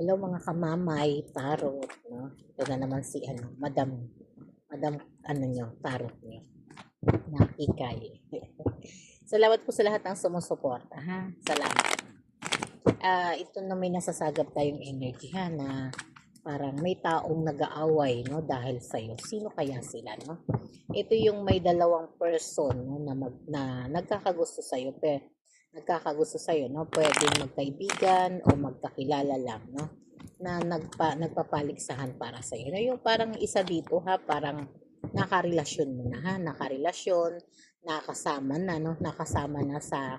Hello mga kamamay, tarot, no? Ito na naman si Madam ano nyo, tarot nyo, nakikay. Salamat po sa lahat ng sumusuporta, ha? Salamat. Ito na may nasasagap tayong energy, ha, na parang may taong nag-aaway, no, dahil sa'yo. Sino kaya sila, no? Ito yung may dalawang person, no, na nagkakagusto sa'yo, nagkakagusto sa'yo, no? Pwedeng magkaibigan o magkakilala lang, no? Na nagpapaligsahan para sa'yo. No? Yung parang isa dito, ha? Parang nakarelasyon mo na, ha? Nakarelasyon, nakasama na, no? Nakasama na sa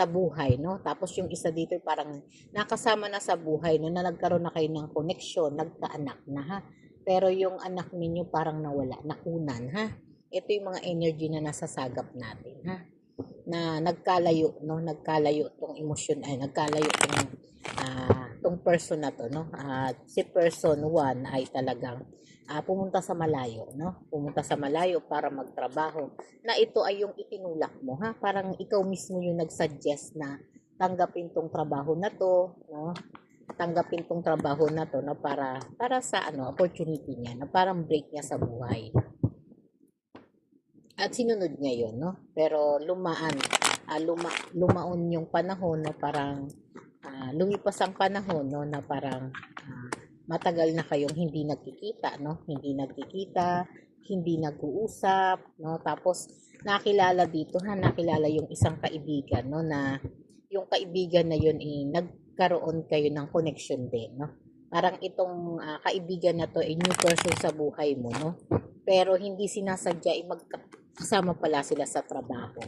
buhay, no? Tapos yung isa dito parang nakasama na sa buhay, no? Na nagkaroon na kayo ng koneksyon, nagkaanak na, ha? Pero yung anak ninyo parang nawala, nakunan, ha? Ito yung mga energy na nasasagap natin, ha? Na nagkalayo, no? Nagkalayo tong emosyon, ay nagkalayo tong person na to, no? Si person 1 ay talagang pumunta sa malayo, no? Pumunta sa malayo para magtrabaho. Na ito ay yung itinulak mo, ha? Parang ikaw mismo yung nagsuggest na tanggapin tong trabaho na to, no? Tanggapin tong trabaho na to, no? Para sa opportunity niya, na parang break niya sa buhay. At sinunod niya yun, no? Pero lumaon yung panahon, no? Parang lumipas ang panahon, no? Na parang matagal na kayong hindi nagkikita, no? Hindi nagkikita, hindi nag-uusap, no? Tapos nakilala dito, ha? Nakilala yung isang kaibigan, no? Na yung kaibigan na yun nagkaroon kayo ng connection din, no? Parang itong kaibigan na to ay new person sa buhay mo, no? Pero hindi sinasadya magkasama pala sila sa trabaho,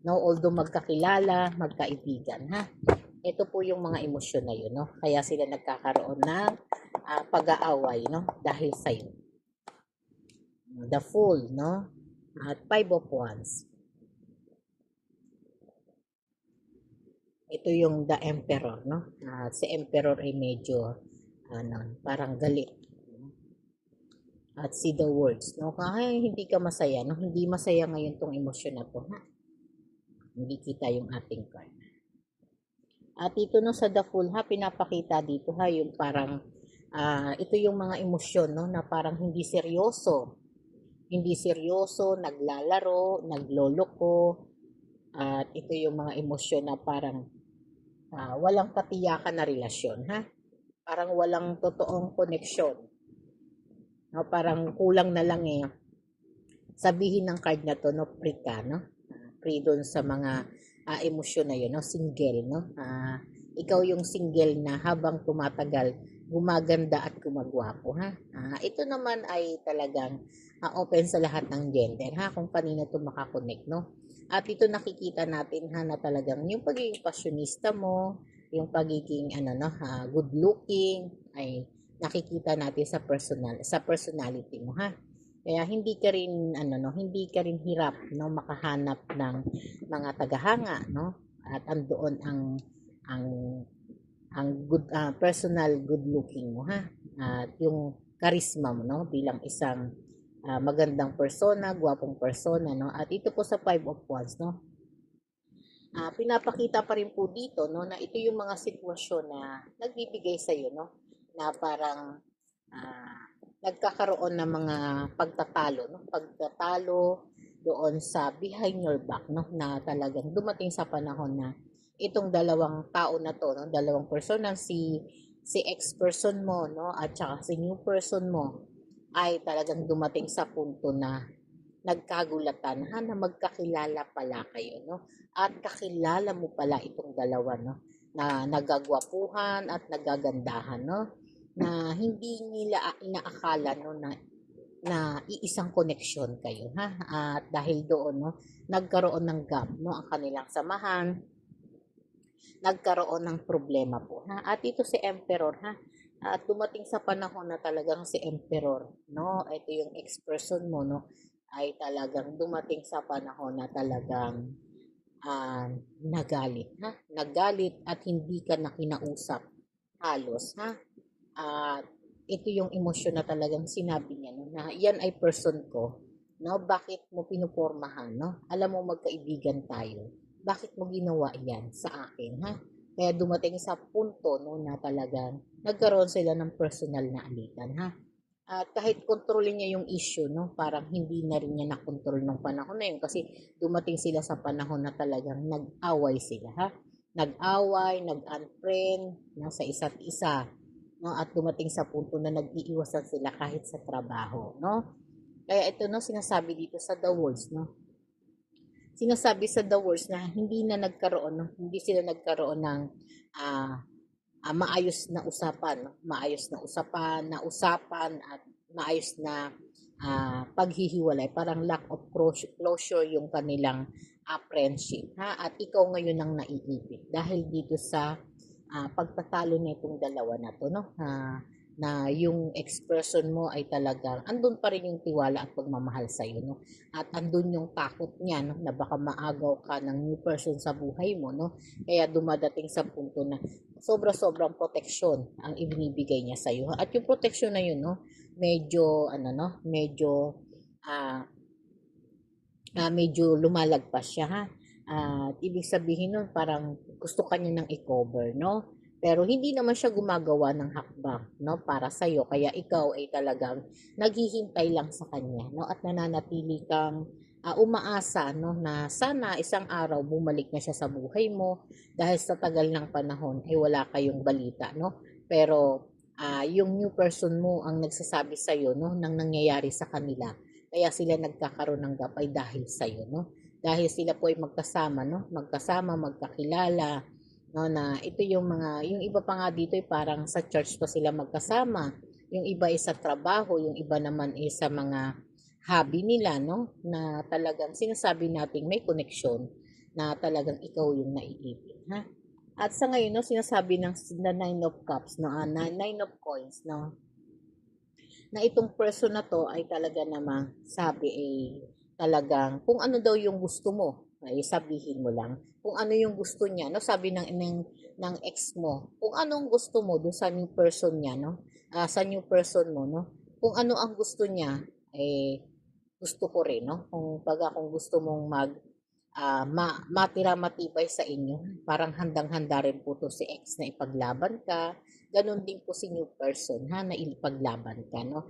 no? Although magkakilala, magkaibigan, ha? Ito po yung mga emosyon na yun, no? Kaya sila nagkakaroon ng pag-aaway, no? Dahil sa'yo. The Fool, no? At 5 of Wands. Ito yung The Emperor, no? Si Emperor ay medyo, parang galit. At see the words, no? Kaya hindi ka masaya, no? Hindi masaya ngayon tong emosyon na to, ha? Hindi kita yung ating card. At ito no sa The Fool, ha, pinapakita dito, ha, yung parang ito yung mga emosyon, no, na parang hindi seryoso. Hindi seryoso, naglalaro, nagloloko. At ito yung mga emosyon na parang walang katiyakan na relasyon, ha? Parang walang totoong koneksyon. No, parang kulang na lang sabihin ng card na to, no, free ka, no? Free doon sa mga emosyon na yun, no? Single, no? Ikaw yung single na habang tumatagal, gumaganda at gumagwapo, ha? Ito naman ay talagang open sa lahat ng gender, ha? Kung kanino to makakonect, no? At ito nakikita natin, ha, na talagang yung pagiging passionista mo, yung pagiging good looking ay nakikita natin sa personality mo, ha? Kaya hindi ka rin hindi ka rin hirap, no, makahanap ng mga tagahanga, no? At andoon ang good personal good looking mo, ha? At yung charisma mo, no, bilang isang magandang persona, gwapong persona, no? At ito po sa 5 of Wands, no? Pinapakita pa rin po dito, no, na ito yung mga sitwasyon na nagbibigay sa iyo, no, na parang nagkakaroon ng mga pagtatalo, no? Pagtatalo doon sa behind your back, no? Na talagang dumating sa panahon na itong dalawang tao na to, no? Dalawang person si ex-person mo, no? At saka si new person mo ay talagang dumating sa punto na nagkagulatan, ha? Na magkakilala pala kayo, no? At kakilala mo pala itong dalawa, no? Na nagagwapuhan at nagagandahan, no? Na hindi nila inaakala, no, na iisang connection kayo, ha? At dahil doon, no, nagkaroon ng gap, no, ang kanilang samahan, nagkaroon ng problema po, ha? At ito si Emperor, ha? At dumating sa panahon na talagang si Emperor, no, ito yung ex-person mo, no, ay talagang dumating sa panahon na talagang nagalit, ha? Nagalit at hindi ka na kinausap halos, ha? At ito yung emosyon na talagang sinabi niya, no, na yan ay person ko, no? Bakit mo pinupormahan, no? Alam mo magkaibigan tayo. Bakit mo ginawa yan sa akin, ha? Kaya dumating sa punto no na talagang nagkaroon sila ng personal na alitan ha. At kahit kontrolin niya yung issue no, parang hindi na rin niya nakontrol nung panahon na yun kasi dumating sila sa panahon na talagang nag-away sila ha. Nag-away, nag-unfriend no, sa isa't isa no, at dumating sa punto na nag-iiwasan sila kahit sa trabaho no. Kaya ito no sinasabi dito sa The Words no, sinasabi sa The Words na hindi na nagkaroon, no? Hindi sila nagkaroon ng ah, maayos na usapan, no? Maayos na usapan at maayos na paghihiwalay. Parang lack of closure yung kanilang friendship. Ha? At ikaw ngayon ang naiipit dahil dito sa pagtatalo nitong dalawa na to, no? Na yung expression mo ay talagang andun pa rin yung tiwala at pagmamahal sa iyo no, at andun yung takot niya no na baka maagaw ka ng new person sa buhay mo no, kaya dumadating sa punto na sobra-sobrang proteksyon ang ibinibigay niya sa iyo at yung proteksyon na yun no medyo ano no medyo medyo lumalagpas siya ha. At ibig sabihin nun parang gusto kanya nang i-cover, no? Pero hindi naman siya gumagawa ng hakbang, no? Para sa iyo kaya ikaw ay talagang naghihintay lang sa kanya, no? At nananatili kang umaasa, no? Na sana isang araw bumalik na siya sa buhay mo dahil sa tagal ng panahon ay wala kayong balita, no? Pero yung new person mo ang nagsasabi sa iyo, no? Nang nangyayari sa kanila. Kaya sila nagkakaroon ng gap ay dahil sa iyo, no? Dahil sila po ay magkasama, no? Magkasama, magkakilala, no? Na ito yung mga, yung iba pa nga dito ay parang sa church pa sila magkasama. Yung iba ay sa trabaho, yung iba naman ay sa mga hobby nila, no? Na talagang sinasabi nating may connection na talagang ikaw yung naiipit, ha? At sa ngayon, no, sinasabi ng the Nine of Cups, no, Nine of Coins, no, na itong person na to ay talaga namang sabi eh talagang kung ano daw yung gusto mo ay sabihin mo lang kung ano yung gusto niya no, sabi ng ex mo kung anong gusto mo do sa new person niya no, sa new person mo no, kung ano ang gusto niya eh gusto ko rin no, kung gusto mong matira matibay sa inyo. Parang handang-handa rin po to si ex na ipaglaban ka. Ganon din po si new person ha, na ipaglaban ka. No?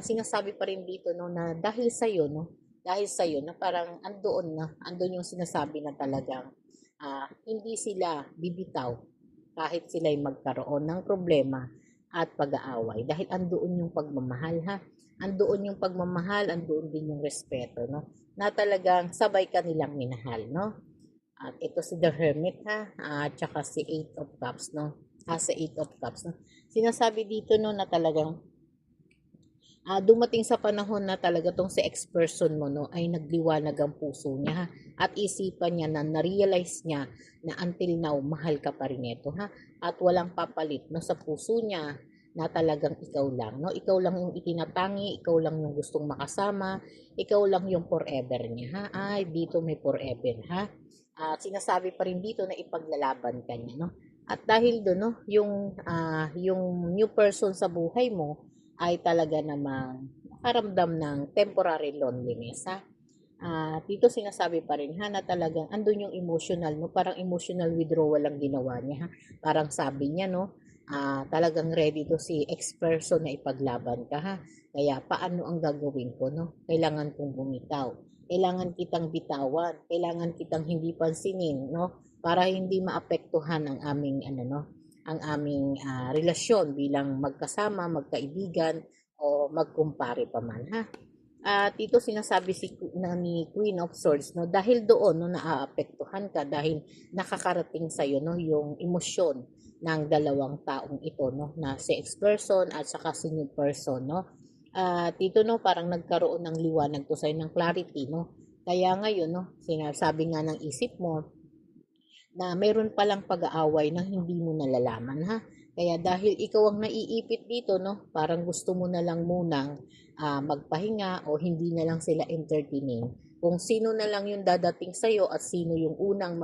Sinasabi pa rin dito no, na dahil sa iyo no, dahil sa iyo na parang andoon yung sinasabi na talagang hindi sila bibitaw kahit sila'y magkaroon ng problema at pag-aaway. Dahil andoon yung pagmamahal ha. Andoon yung pagmamahal, andoon din yung respeto. No? Na talagang sabay kanilang minahal, no? At ito si The Hermit ha, at saka si Eight of Cups, no? Sa Eight of Cups, no? Sinasabi dito no na talagang dumating sa panahon na talaga tong si ex-person mo no ay nagliwanag ang puso niya ha? At isipan niya na na-realize niya na until now mahal ka pa rin ito ha, at walang papalit no sa puso niya na talagang ikaw lang no, ikaw lang yung itinatangi, ikaw lang yung gustong makasama, ikaw lang yung forever niya ha. Ay dito may forever ha, at sinasabi pa rin dito na ipaglalaban ka niya no. At dahil doon no yung new person sa buhay mo ay talaga namang nakaramdam ng temporary loneliness ha. Dito sinasabi pa rin ha na talagang andun yung emotional no, parang emotional withdrawal lang ginawa niya ha. Parang sabi niya no, talagang ready to si ex-person na ipaglaban ka ha. Kaya paano ang gagawin ko no? Kailangan kong bumitaw. Kailangan kitang bitawan. Kailangan kitang hindi pansinin no? Para hindi maapektuhan ang aming ano no, ang aming relasyon bilang magkasama, magkaibigan o magkumpare pa man ha. At ito sinasabi ni Queen of Swords no, dahil doon no naaapektuhan ka dahil nakakarating sa iyo no yung emosyon ng dalawang taong ito no, na si ex-person at saka si new person no. At ito no parang nagkaroon ng liwanag to sa ng clarity no. Kaya ngayon no, sinasabi nga ng isip mo na mayroon palang pag-aaway na hindi mo nalalaman ha. Kaya dahil ikaw ang naiipit dito no, parang gusto mo na lang munang magpahinga o hindi na lang sila entertaining. Kung sino na lang yung dadating sa iyo at sino yung unang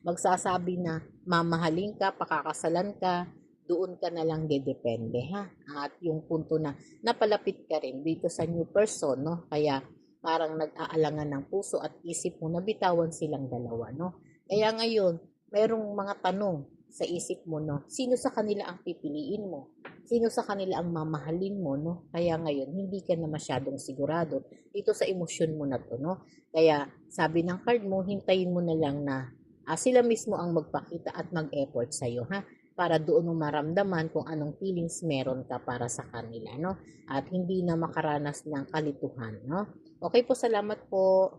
magsasabi na mamahalin ka, pakakasalan ka, doon ka na lang dedepende ha. At yung punto na napalapit ka rin dito sa new person no, kaya parang nag-aalangan ng puso at isip mo na bitawan silang dalawa no. Kaya ngayon, merong mga tanong sa isip mo, no? Sino sa kanila ang pipiliin mo? Sino sa kanila ang mamahalin mo, no? Kaya ngayon, hindi ka na masyadong sigurado dito sa emosyon mo na to, no? Kaya, sabi ng card mo, hintayin mo na lang na sila mismo ang magpakita at mag-effort sa'yo, ha? Para doon mo maramdaman kung anong feelings meron ka para sa kanila, no? At hindi na makaranas ng kalituhan, no? Okay po, salamat po.